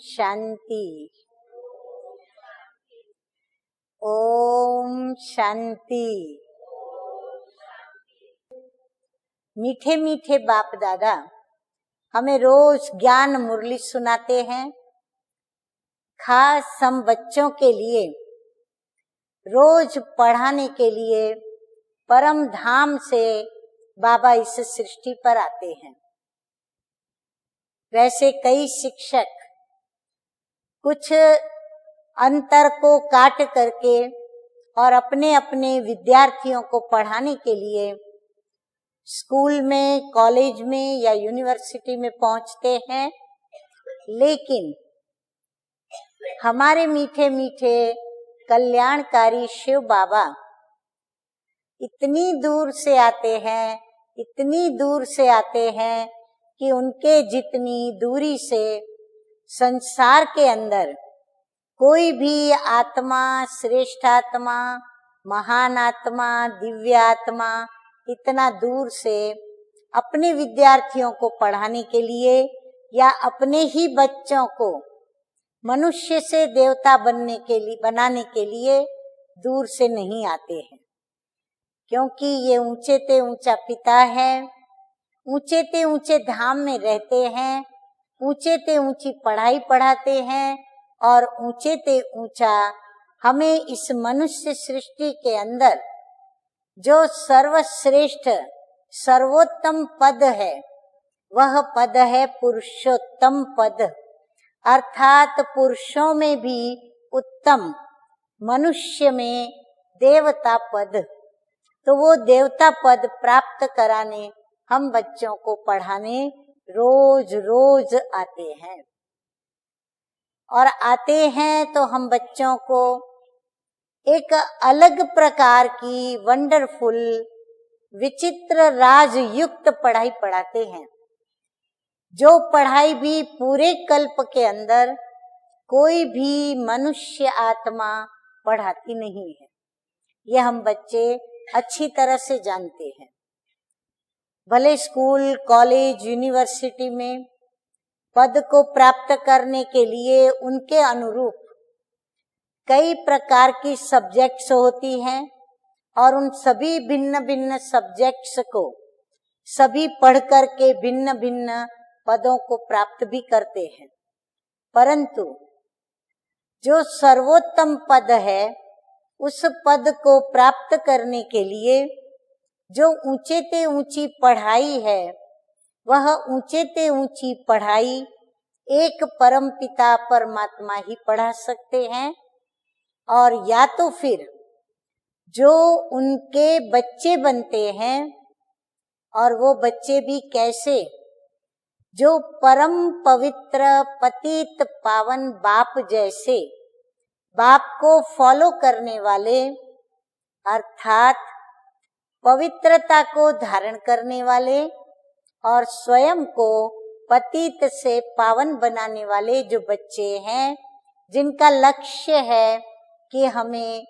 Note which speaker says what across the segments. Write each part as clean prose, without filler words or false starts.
Speaker 1: शांति। ओम शांति। मीठे मीठे बाप दादा हमें रोज ज्ञान मुरली सुनाते हैं। खास हम बच्चों के लिए रोज पढ़ाने के लिए परम धाम से बाबा इस सृष्टि पर आते हैं। वैसे कई शिक्षक कुछ अंतर को काट करके और अपने अपने विद्यार्थियों को पढ़ाने के लिए स्कूल में, कॉलेज में या यूनिवर्सिटी में पहुंचते हैं, लेकिन हमारे मीठे मीठे कल्याणकारी शिव बाबा इतनी दूर से आते हैं, इतनी दूर से आते हैं कि उनके जितनी दूरी से संसार के अंदर कोई भी आत्मा, श्रेष्ठ आत्मा, महान आत्मा, दिव्य आत्मा इतना दूर से अपने विद्यार्थियों को पढ़ाने के लिए या अपने ही बच्चों को मनुष्य से देवता बनाने के लिए दूर से नहीं आते हैं, क्योंकि ये ऊंचे ते ऊंचा पिता है, ऊंचे ते ऊंचे धाम में रहते हैं, ऊंचे ते ऊंची पढ़ाई पढ़ाते हैं और ऊंचे ते ऊंचा हमें इस मनुष्य सृष्टि के अंदर जो सर्वश्रेष्ठ सर्वोत्तम पद है, वह पद है पुरुषोत्तम पद, अर्थात पुरुषों में भी उत्तम, मनुष्य में देवता पद। तो वो देवता पद प्राप्त कराने हम बच्चों को पढ़ाने रोज रोज आते हैं। और आते हैं तो हम बच्चों को एक अलग प्रकार की वंडरफुल, विचित्र राज युक्त पढ़ाई पढ़ाते हैं, जो पढ़ाई भी पूरे कल्प के अंदर कोई भी मनुष्य आत्मा पढ़ाती नहीं है। ये हम बच्चे अच्छी तरह से जानते हैं। भले स्कूल, कॉलेज, यूनिवर्सिटी में पद को प्राप्त करने के लिए उनके अनुरूप कई प्रकार की सब्जेक्ट्स होती हैं और उन सभी भिन्न भिन्न सब्जेक्ट्स को सभी पढ़ करके भिन्न भिन्न पदों को प्राप्त भी करते हैं, परंतु जो सर्वोत्तम पद है उस पद को प्राप्त करने के लिए जो ऊंचे ते ऊंची पढ़ाई है, वह ऊंचे ते ऊंची पढ़ाई एक परम पिता परमात्मा ही पढ़ा सकते हैं। और या तो फिर जो उनके बच्चे बनते हैं, और वो बच्चे भी कैसे, जो परम पवित्र पतित पावन बाप जैसे बाप को फॉलो करने वाले, अर्थात पवित्रता को धारण करने वाले और स्वयं को पतित से पावन बनाने वाले जो बच्चे हैं, जिनका लक्ष्य है कि हमें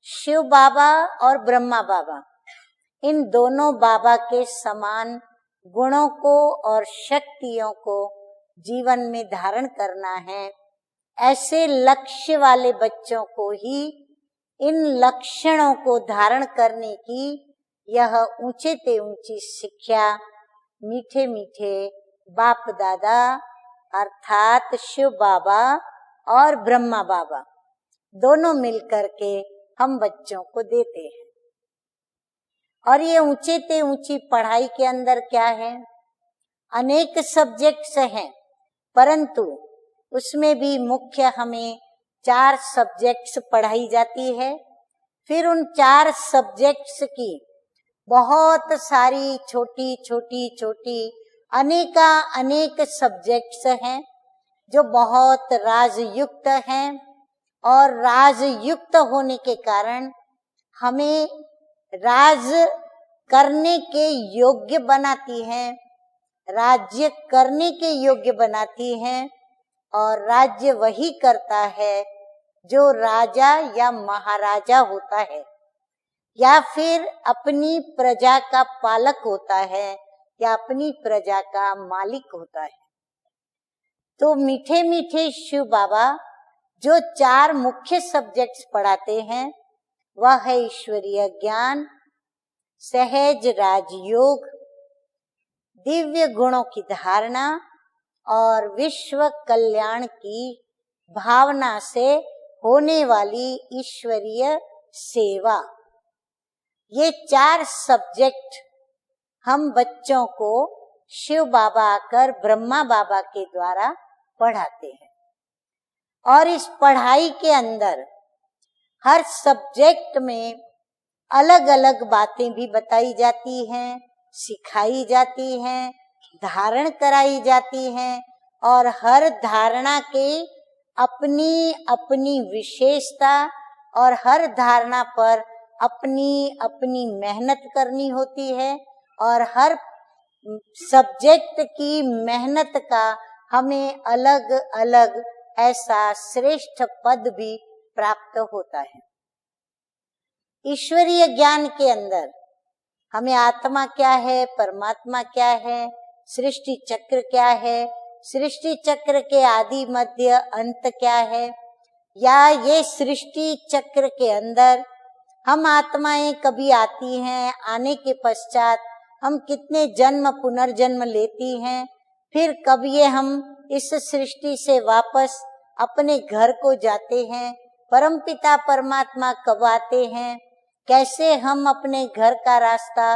Speaker 1: शिव बाबा और ब्रह्मा बाबा, इन दोनों बाबा के समान गुणों को और शक्तियों को जीवन में धारण करना है, ऐसे लक्ष्य वाले बच्चों को ही इन लक्षणों को धारण करने की यह ऊंचे ते ऊंची शिक्षा मीठे मीठे बाप दादा अर्थात शिव बाबा और ब्रह्मा बाबा दोनों मिलकर के हम बच्चों को देते हैं। और ये ऊंचे ते ऊंची पढ़ाई के अंदर क्या है, अनेक सब्जेक्ट्स हैं, परंतु उसमें भी मुख्य हमें 4 सब्जेक्ट्स पढ़ाई जाती है। फिर उन 4 सब्जेक्ट्स की बहुत सारी छोटी छोटी छोटी अनेक सब्जेक्ट्स हैं जो बहुत राजयुक्त हैं, और राजयुक्त होने के कारण हमें राज करने के योग्य बनाती हैं, राज्य करने के योग्य बनाती हैं। और राज्य वही करता है जो राजा या महाराजा होता है, या फिर अपनी प्रजा का पालक होता है, या अपनी प्रजा का मालिक होता है। तो मीठे मीठे शिव बाबा जो 4 मुख्य सब्जेक्ट्स पढ़ाते हैं वह है ईश्वरीय ज्ञान, सहज राजयोग, दिव्य गुणों की धारणा और विश्व कल्याण की भावना से होने वाली ईश्वरीय सेवा। ये 4 सब्जेक्ट हम बच्चों को शिव बाबा आकर ब्रह्मा बाबा के द्वारा पढ़ाते हैं। और इस पढ़ाई के अंदर हर सब्जेक्ट में अलग अलग बातें भी बताई जाती हैं, सिखाई जाती हैं, धारण कराई जाती हैं और हर धारणा के अपनी अपनी विशेषता और हर धारणा पर अपनी अपनी मेहनत करनी होती है और हर सब्जेक्ट की मेहनत का हमें अलग अलग ऐसा श्रेष्ठ पद भी प्राप्त होता है। ईश्वरीय ज्ञान के अंदर हमें आत्मा क्या है, परमात्मा क्या है, सृष्टि चक्र क्या है, सृष्टि चक्र के आदि मध्य अंत क्या है, या ये सृष्टि चक्र के अंदर हम आत्माएं कभी आती हैं, आने के पश्चात हम कितने जन्म पुनर्जन्म लेती हैं, फिर कब ये हम इस सृष्टि से वापस अपने घर को जाते हैं, परमपिता परमात्मा कब आते हैं, कैसे हम अपने घर का रास्ता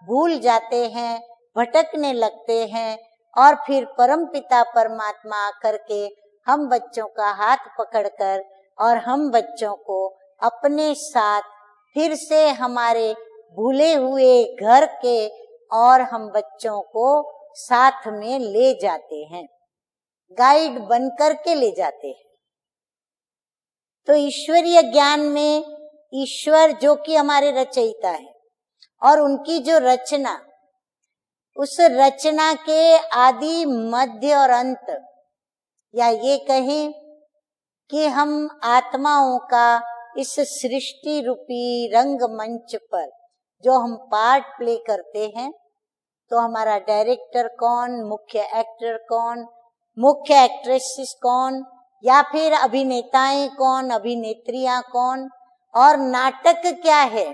Speaker 1: भूल जाते हैं, भटकने लगते हैं और फिर परमपिता परमात्मा आकर के हम बच्चों का हाथ पकड़कर और हम बच्चों को अपने साथ फिर से हमारे भूले हुए घर के और हम बच्चों को साथ में ले जाते हैं, गाइड बनकर के ले जाते हैं। तो ईश्वरीय ज्ञान में ईश्वर जो कि हमारे रचयिता है और उनकी जो रचना, उस रचना के आदि मध्य और अंत, या ये कहें कि हम आत्माओं का इस सृष्टि रूपी रंगमंच पर जो हम पार्ट प्ले करते हैं, तो हमारा डायरेक्टर कौन, मुख्य एक्टर कौन, मुख्य एक्ट्रेसेस कौन, या फिर अभिनेताएं कौन, अभिनेत्रियां कौन, और नाटक क्या है,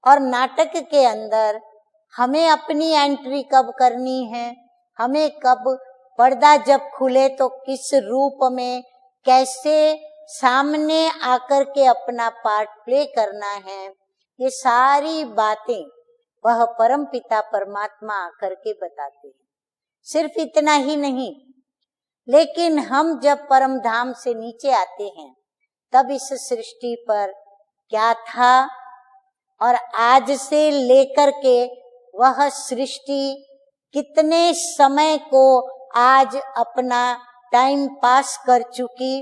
Speaker 1: और नाटक के अंदर हमें अपनी एंट्री कब करनी है, हमें कब पर्दा जब खुले तो किस रूप में कैसे सामने आकर के अपना पार्ट प्ले करना है, ये सारी बातें वह परम पिता परमात्मा आकर के बताते हैं। सिर्फ इतना ही नहीं, लेकिन हम जब परम धाम से नीचे आते हैं तब इस सृष्टि पर क्या था और आज से लेकर के वह सृष्टि कितने समय को आज अपना टाइम पास कर चुकी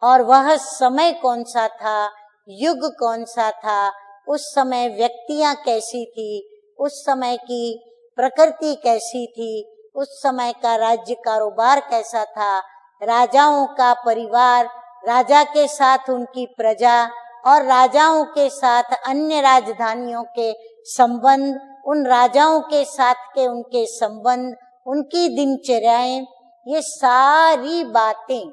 Speaker 1: और वह समय कौन सा था, युग कौन सा था, उस समय व्यक्तियां कैसी थी, उस समय की प्रकृति कैसी थी, उस समय का राज्य कारोबार कैसा था, राजाओं का परिवार, राजा के साथ उनकी प्रजा और राजाओं के साथ अन्य राजधानियों के संबंध, उन राजाओं के साथ के उनके संबंध, उनकी दिनचर्याएं, ये सारी बातें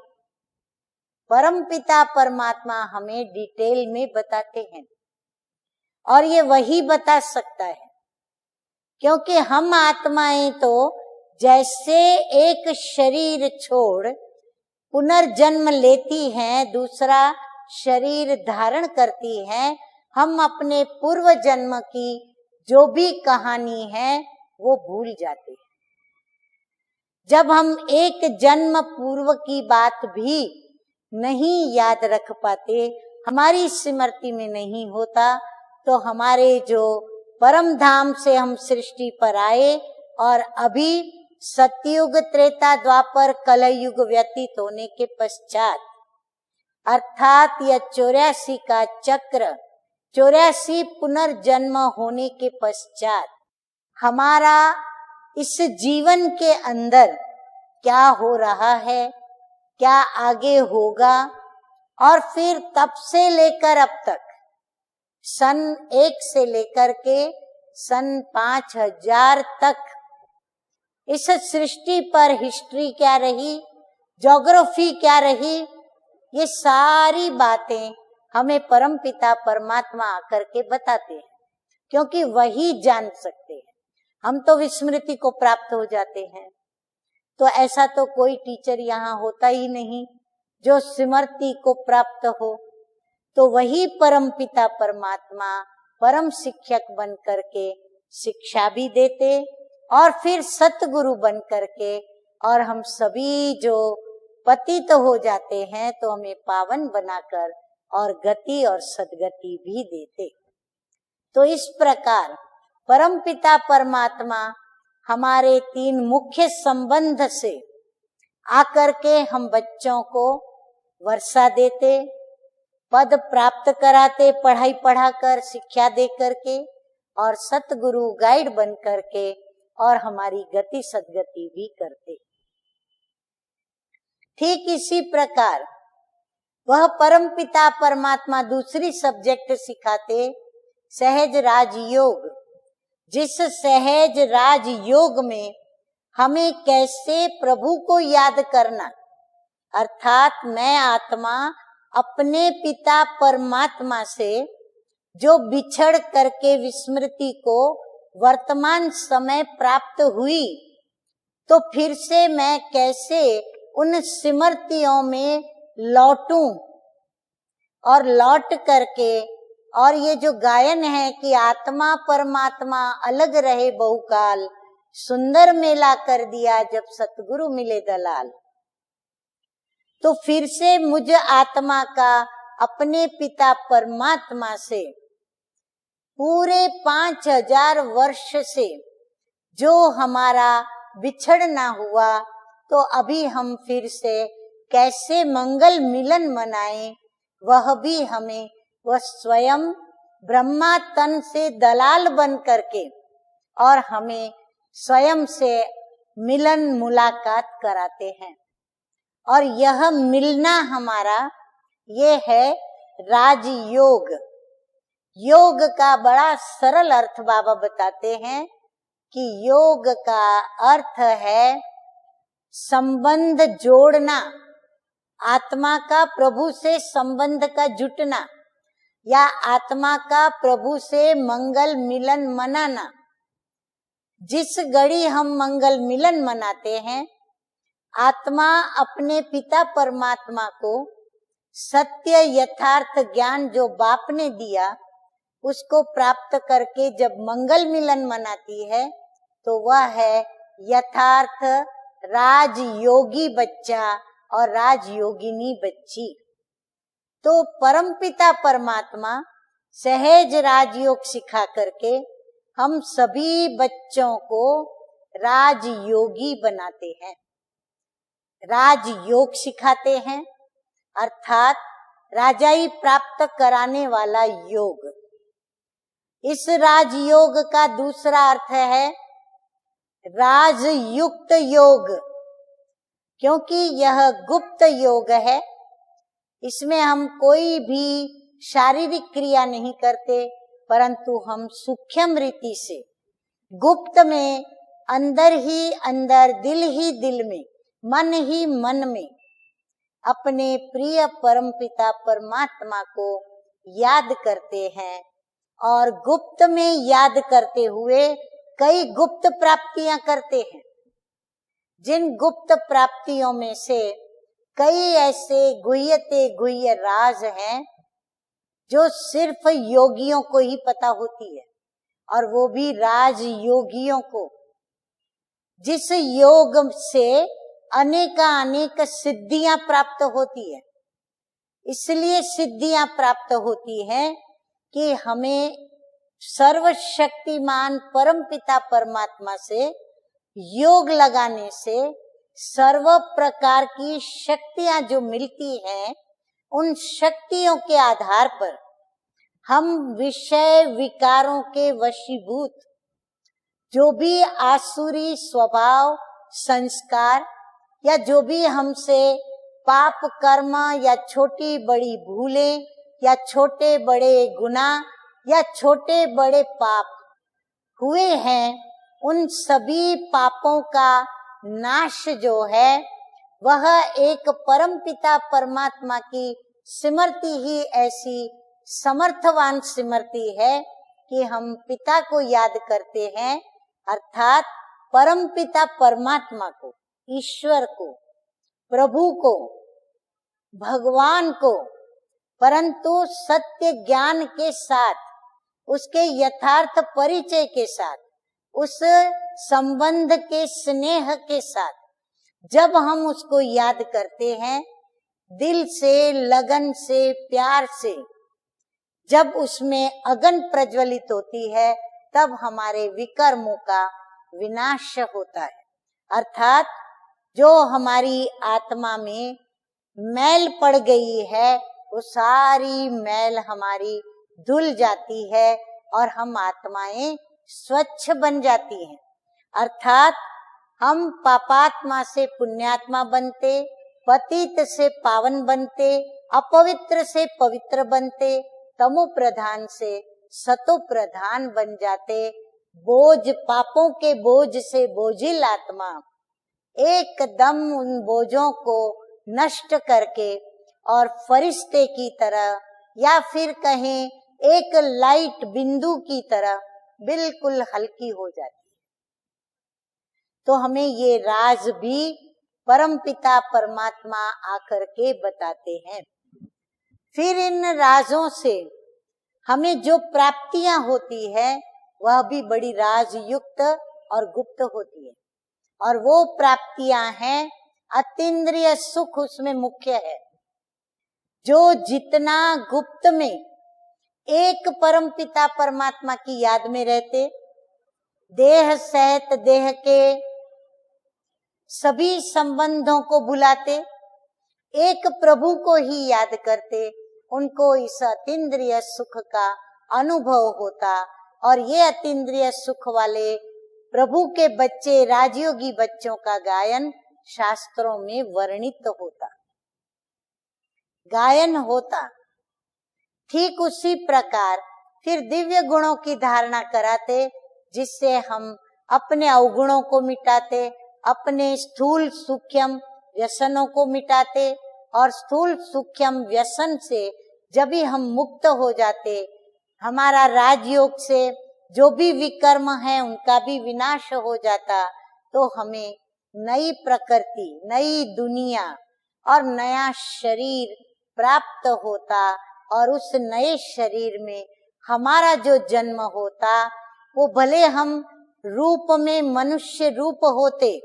Speaker 1: परमपिता परमात्मा हमें डिटेल में बताते हैं। और ये वही बता सकता है, क्योंकि हम आत्माएं तो जैसे एक शरीर छोड़ पुनर्जन्म लेती हैं, दूसरा शरीर धारण करती हैं, हम अपने पूर्व जन्म की जो भी कहानी है वो भूल जाते हैं। जब हम एक जन्म पूर्व की बात भी नहीं याद रख पाते, हमारी स्मृति में नहीं होता, तो हमारे जो परम धाम से हम सृष्टि पर आए और अभी सतयुग त्रेता द्वापर कलयुग व्यतीत होने के पश्चात, अर्थात यह 84 का चक्र, 84 पुनर्जन्म होने के पश्चात हमारा इस जीवन के अंदर क्या हो रहा है, क्या आगे होगा, और फिर तब से लेकर अब तक सन 1 से लेकर के सन 5000 तक इस सृष्टि पर हिस्ट्री क्या रही ज्योग्राफी क्या रही, ये सारी बातें हमें परमपिता परमात्मा आकर के बताते हैं, क्योंकि वही जान सकते हैं। हम तो विस्मृति को प्राप्त हो जाते हैं। तो ऐसा तो कोई टीचर यहाँ होता ही नहीं जो स्मृति को प्राप्त हो। तो वही परमपिता परमात्मा परम शिक्षक बन करके शिक्षा भी देते और फिर सतगुरु बन करके, और हम सभी जो पतित हो जाते हैं तो हमें पावन बनाकर और गति और सद्गति भी देते। तो इस प्रकार परमपिता परमात्मा हमारे 3 मुख्य संबंध से आकर के हम बच्चों को वर्षा देते, पद प्राप्त कराते, पढ़ाई पढ़ाकर, शिक्षा दे करके, और सतगुरु गाइड बन करके और हमारी गति सद्गति भी करते। ठीक इसी प्रकार वह परमपिता परमात्मा दूसरी सब्जेक्ट सिखाते, सहज राजयोग। जिस सहज राजयोग में हमें कैसे प्रभु को याद करना, अर्थात मैं आत्मा अपने पिता परमात्मा से जो बिछड़ करके विस्मृति को वर्तमान समय प्राप्त हुई, तो फिर से मैं कैसे उन स्मृतियों में लौटूं, और लौट करके, और ये जो गायन है कि आत्मा परमात्मा अलग रहे बहुकाल, सुंदर मेला कर दिया जब सतगुरु मिले दलाल। तो फिर से मुझ आत्मा का अपने पिता परमात्मा से पूरे 5000 वर्ष से जो हमारा बिछड़ना हुआ, तो अभी हम फिर से कैसे मंगल मिलन मनाएं, वह भी हमें, वह स्वयं ब्रह्मा तन से दलाल बन करके और हमें स्वयं से मिलन मुलाकात कराते हैं। और यह मिलना हमारा ये है राजयोग। योग का बड़ा सरल अर्थ बाबा बताते हैं कि योग का अर्थ है संबंध जोड़ना, आत्मा का प्रभु से संबंध का जुटना, या आत्मा का प्रभु से मंगल मिलन मनाना। जिस घड़ी हम मंगल मिलन मनाते हैं, आत्मा अपने पिता परमात्मा को सत्य यथार्थ ज्ञान जो बाप ने दिया उसको प्राप्त करके जब मंगल मिलन मनाती है, तो वह है यथार्थ राजयोगी बच्चा और राजयोगिनी बच्ची। तो परमपिता परमात्मा सहज राजयोग सिखा करके हम सभी बच्चों को राजयोगी बनाते हैं, राजयोग सिखाते हैं, अर्थात राजाई प्राप्त कराने वाला योग। इस राजयोग का दूसरा अर्थ है राजयुक्त योग, क्योंकि यह गुप्त योग है। इसमें हम कोई भी शारीरिक क्रिया नहीं करते, परंतु हम सूक्ष्म रीति से गुप्त में, अंदर ही अंदर, दिल ही दिल में, मन ही मन में अपने प्रिय परमपिता परमात्मा को याद करते हैं, और गुप्त में याद करते हुए कई गुप्त प्राप्तियां करते हैं। जिन गुप्त प्राप्तियों में से कई ऐसे गुह्यते गुह्य राज हैं जो सिर्फ योगियों को ही पता होती है, और वो भी राज योगियों को, जिस योग से अनेक सिद्धियां प्राप्त होती है। इसलिए सिद्धियां प्राप्त होती हैं कि हमें सर्वशक्तिमान परमपिता परमात्मा से योग लगाने से सर्व प्रकार की शक्तियां जो मिलती हैं, उन शक्तियों के आधार पर हम विषय विकारों के वशीभूत जो भी आसुरी स्वभाव संस्कार, या जो भी हमसे पाप कर्म या छोटी बड़ी भूलें या छोटे बड़े गुनाह या छोटे बड़े पाप हुए हैं, उन सभी पापों का नाश जो है वह एक परमपिता परमात्मा की स्मृति ही ऐसी समर्थवान स्मृति है कि हम पिता को याद करते हैं, अर्थात परमपिता परमात्मा को, ईश्वर को, प्रभु को, भगवान को, परंतु सत्य ज्ञान के साथ, उसके यथार्थ परिचय के साथ, उस संबंध के स्नेह के साथ जब हम उसको याद करते हैं, दिल से, लगन से, प्यार से, जब उसमें अगन प्रज्वलित होती है, तब हमारे विकर्मों का विनाश होता है। अर्थात जो हमारी आत्मा में मैल पड़ गई है, वो सारी मैल हमारी धुल जाती है और हम आत्माएं स्वच्छ बन जाती हैं। अर्थात हम पापात्मा से पुण्यात्मा बनते, पतित से पावन बनते, अपवित्र से पवित्र बनते, तमो प्रधान से सतो प्रधान बन जाते। बोझ, पापों के बोझ से बोझिल आत्मा एकदम उन बोझों को नष्ट करके और फरिश्ते की तरह, या फिर कहें एक लाइट बिंदु की तरह बिल्कुल हल्की हो जाती है। तो हमें ये राज भी परमपिता परमात्मा आकर के बताते हैं। फिर इन राजों से हमें जो प्राप्तियां होती है, वह भी बड़ी राज युक्त और गुप्त होती है। और वो प्राप्तियां हैं अतीन्द्रिय सुख, उसमें मुख्य है। जो जितना गुप्त में एक परमपिता परमात्मा की याद में रहते, देह सहित देह के सभी संबंधों को भुलाते, एक प्रभु को ही याद करते, उनको इस अतीन्द्रिय सुख का अनुभव होता। और ये अतीन्द्रिय सुख वाले प्रभु के बच्चे, राजयोगी बच्चों का गायन शास्त्रों में वर्णित होता, गायन होता। ठीक उसी प्रकार फिर दिव्य गुणों की धारणा कराते, जिससे हम अपने अवगुणों को मिटाते, अपने स्थूल सूक्ष्म व्यसनों को मिटाते। और स्थूल सूक्ष्म व्यसन से जब भी हम मुक्त हो जाते, हमारा राजयोग से जो भी विकर्म है उनका भी विनाश हो जाता, तो हमें नई प्रकृति, नई दुनिया और नया शरीर प्राप्त होता। और उस नए शरीर में हमारा जो जन्म होता, वो भले हम रूप में मनुष्य रूप होते,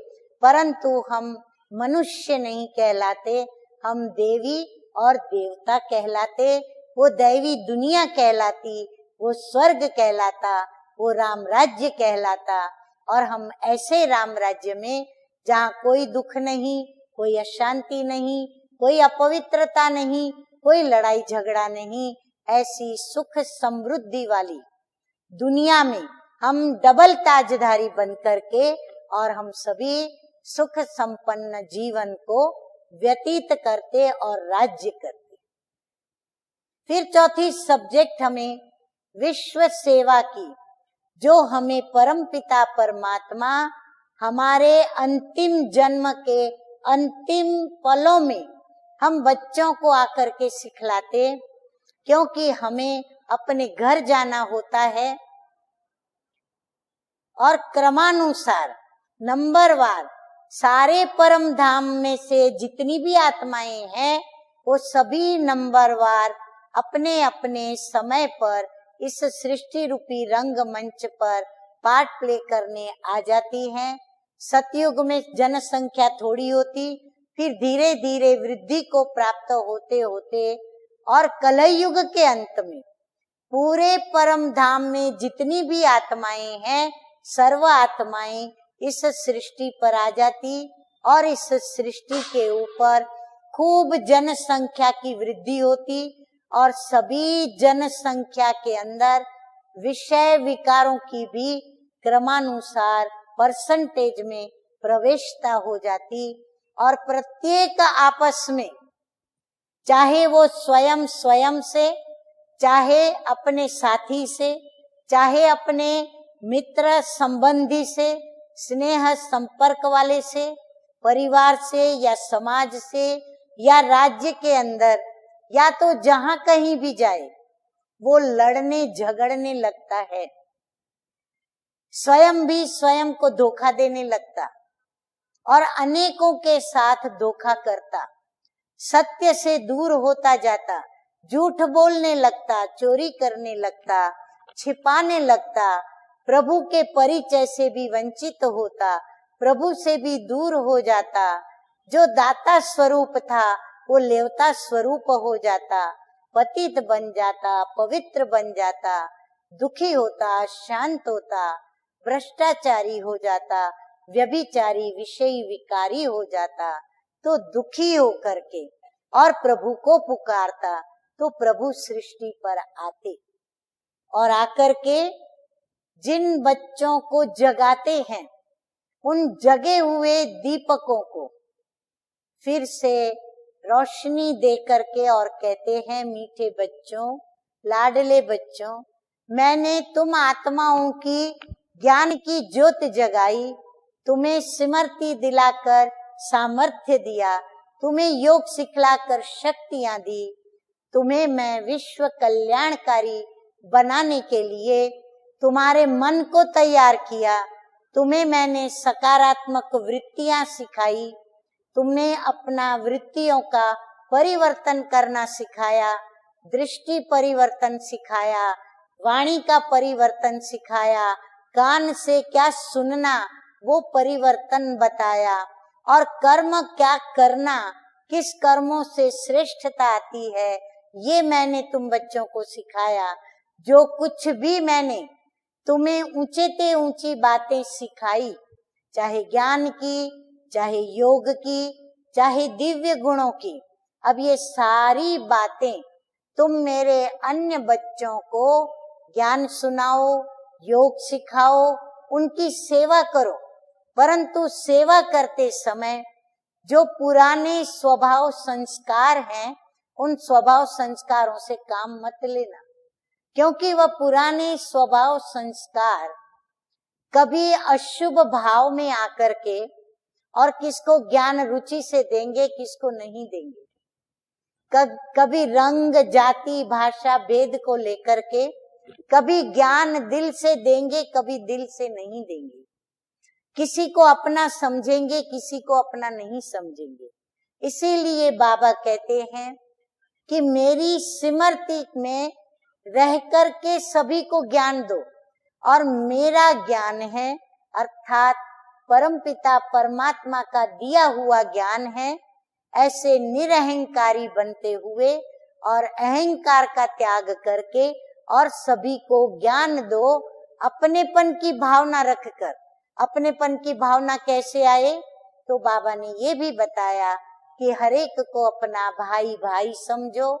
Speaker 1: परंतु हम मनुष्य नहीं कहलाते, हम देवी और देवता कहलाते। वो दैवी दुनिया कहलाती, वो स्वर्ग कहलाता, वो राम राज्य कहलाता। और हम ऐसे राम राज्य में जहाँ कोई दुख नहीं, कोई अशांति नहीं, कोई अपवित्रता नहीं, कोई लड़ाई झगड़ा नहीं, ऐसी सुख समृद्धि वाली दुनिया में हम डबल ताजधारी बन करके और हम सभी सुख संपन्न जीवन को व्यतीत करते और राज्य करते। फिर चौथी सब्जेक्ट हमें विश्व सेवा की, जो हमें परमपिता परमात्मा हमारे अंतिम जन्म के अंतिम पलों में हम बच्चों को आकर के सिखलाते, क्योंकि हमें अपने घर जाना होता है और क्रमानुसार नंबरवार सारे परम धाम में से जितनी भी आत्माएं हैं, वो सभी नंबरवार अपने अपने समय पर इस सृष्टि रूपी रंग मंच पर पार्ट प्ले करने आ जाती हैं। सतयुग में जनसंख्या थोड़ी होती, फिर धीरे धीरे वृद्धि को प्राप्त होते होते और कलयुग के अंत में पूरे परम धाम में जितनी भी आत्माएं हैं, सर्व आत्माएं इस सृष्टि पर आ जाती और इस सृष्टि के ऊपर खूब जनसंख्या की वृद्धि होती और सभी जनसंख्या के अंदर विषय विकारों की भी क्रमानुसार परसेंटेज में प्रवेशता हो जाती। और प्रत्येक आपस में, चाहे वो स्वयं से, चाहे अपने साथी से, चाहे अपने मित्र संबंधी से, स्नेह संपर्क वाले से, परिवार से या समाज से या राज्य के अंदर या तो जहां कहीं भी जाए, वो लड़ने झगड़ने लगता है, स्वयं भी स्वयं को धोखा देने लगता और अनेकों के साथ धोखा करता, सत्य से दूर होता जाता, झूठ बोलने लगता, चोरी करने लगता, छिपाने लगता, प्रभु के परिचय से भी वंचित होता, प्रभु से भी दूर हो जाता, जो दाता स्वरूप था वो लेवता स्वरूप हो जाता, पतित बन जाता, पवित्र बन जाता, दुखी होता, शांत होता, भ्रष्टाचारी हो जाता, व्यभिचारी विषयी विकारी हो जाता। तो दुखी होकर के और प्रभु को पुकारता तो प्रभु सृष्टि पर आते और आकर के जिन बच्चों को जगाते हैं उन जगे हुए दीपकों को फिर से रोशनी दे करके और कहते हैं, मीठे बच्चों, लाडले बच्चों, मैंने तुम आत्माओं की ज्ञान की ज्योत जगाई, तुम्हें स्मृति दिलाकर सामर्थ्य दिया, तुम्हें योग सिखलाकर शक्तियां दी, तुम्हें मैं विश्व कल्याणकारी बनाने के लिए तुम्हारे मन को तैयार किया, तुम्हें मैंने सकारात्मक वृत्तियां सिखाई, तुमने अपना वृत्तियों का परिवर्तन करना सिखाया, दृष्टि परिवर्तन सिखाया, वाणी का परिवर्तन सिखाया, कान से क्या सुनना वो परिवर्तन बताया और कर्म क्या करना, किस कर्मों से श्रेष्ठता आती है, ये मैंने तुम बच्चों को सिखाया। जो कुछ भी मैंने तुम्हें ऊंचे ते ऊंची बातें सिखाई, चाहे ज्ञान की, चाहे योग की, चाहे दिव्य गुणों की, अब ये सारी बातें तुम मेरे अन्य बच्चों को ज्ञान सुनाओ, योग सिखाओ, उनकी सेवा करो, परंतु सेवा करते समय जो पुराने स्वभाव संस्कार हैं उन स्वभाव संस्कारों से काम मत लेना, क्योंकि वह पुराने स्वभाव संस्कार कभी अशुभ भाव में आकर के और किसको ज्ञान रुचि से देंगे, किसको नहीं देंगे। कभी रंग जाति भाषा भेद को लेकर के कभी ज्ञान दिल से देंगे, कभी दिल से नहीं देंगे, किसी को अपना समझेंगे, किसी को अपना नहीं समझेंगे। इसीलिए बाबा कहते हैं कि मेरी स्मृति में रह कर के सभी को ज्ञान दो, और मेरा ज्ञान है अर्थात परमपिता परमात्मा का दिया हुआ ज्ञान है, ऐसे निरहंकारी बनते हुए और अहंकार का त्याग करके और सभी को ज्ञान दो, अपनेपन की भावना रखकर। अपनेपन की भावना कैसे आए, तो बाबा ने ये भी बताया कि हर एक को अपना भाई भाई समझो,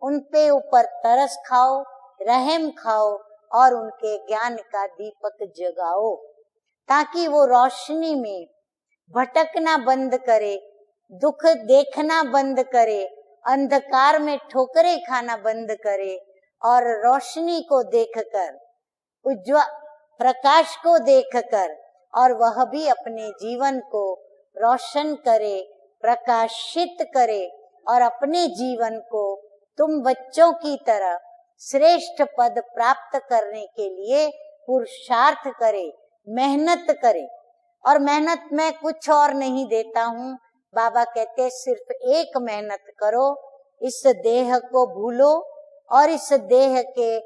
Speaker 1: उनपे ऊपर तरस खाओ, रहम खाओ और उनके ज्ञान का दीपक जगाओ, ताकि वो रोशनी में भटकना बंद करे, दुख देखना बंद करे, अंधकार में ठोकरें खाना बंद करे और रोशनी को देखकर, उज्ज्वल प्रकाश को देखकर, और वह भी अपने जीवन को रोशन करे, प्रकाशित करे और अपने जीवन को तुम बच्चों की तरह श्रेष्ठ पद प्राप्त करने के लिए पुरुषार्थ करे, मेहनत करे। और मेहनत में कुछ और नहीं देता हूँ, बाबा कहते सिर्फ एक मेहनत करो, इस देह को भूलो और इस देह के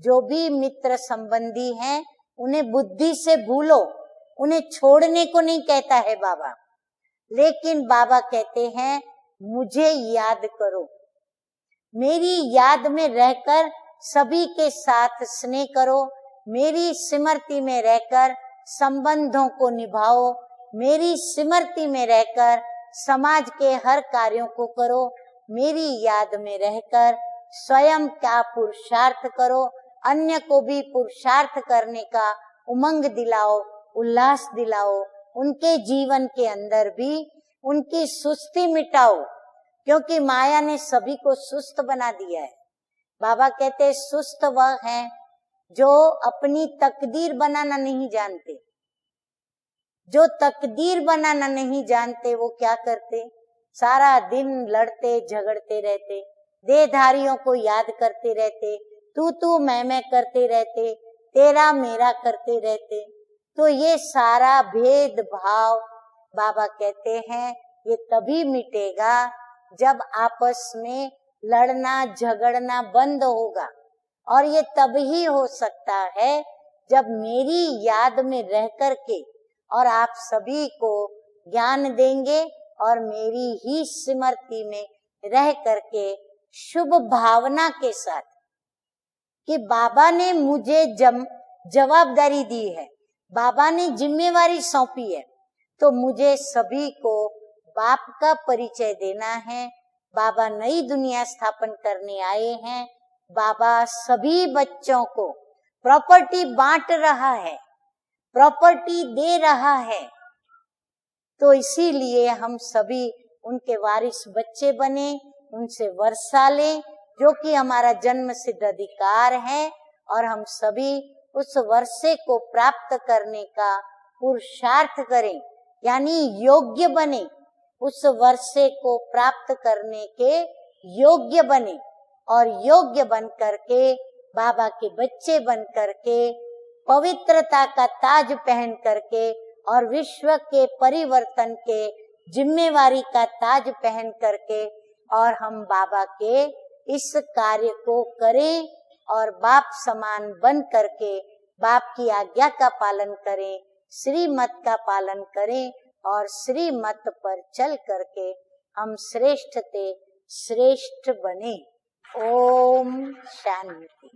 Speaker 1: जो भी मित्र संबंधी हैं उन्हें बुद्धि से भूलो, उन्हें छोड़ने को नहीं कहता है बाबा, लेकिन बाबा कहते हैं मुझे याद करो, मेरी याद में रहकर सभी के साथ स्नेह करो, मेरी स्मृति में रहकर संबंधों को निभाओ, मेरी स्मृति में रहकर समाज के हर कार्यों को करो, मेरी याद में रहकर स्वयं क्या पुरुषार्थ करो, अन्य को भी पुरुषार्थ करने का उमंग दिलाओ, उल्लास दिलाओ, उनके जीवन के अंदर भी उनकी सुस्ती मिटाओ, क्योंकि माया ने सभी को सुस्त बना दिया है। बाबा कहते सुस्त वह हैं जो अपनी तकदीर बनाना नहीं जानते, जो तकदीर बनाना नहीं जानते वो क्या करते, सारा दिन लड़ते झगड़ते रहते, देहधारियों को याद करते रहते, तू मैं करते रहते, तेरा मेरा करते रहते। तो ये सारा भेदभाव बाबा कहते हैं ये तभी मिटेगा जब आपस में लड़ना झगड़ना बंद होगा। और ये तभी हो सकता है जब मेरी याद में रह करके और आप सभी को ज्ञान देंगे और मेरी ही स्मृति में रह करके शुभ भावना के साथ कि बाबा ने मुझे जवाबदारी दी है, बाबा ने जिम्मेवारी सौंपी है, तो मुझे सभी को बाप का परिचय देना है। बाबा नई दुनिया स्थापन करने आए हैं, बाबा सभी बच्चों को प्रॉपर्टी बांट रहा है, प्रॉपर्टी दे रहा है। तो इसीलिए हम सभी उनके वारिस बच्चे बने, उनसे वर्षा लें जो कि हमारा जन्म सिद्ध अधिकार है, और हम सभी उस वर्षे को प्राप्त करने का पुरुषार्थ करें, यानी योग्य बने, उस वर्षे को प्राप्त करने के योग्य बने, और योग्य बन करके बाबा के बच्चे बन करके पवित्रता का ताज पहन करके और विश्व के परिवर्तन के जिम्मेवारी का ताज पहन करके और हम बाबा के इस कार्य को करें और बाप समान बन करके बाप की आज्ञा का पालन करें, श्रीमत का पालन करें और श्रीमत पर चल करके हम श्रेष्ठ ते श्रेष्ठ बने। ओम शांति।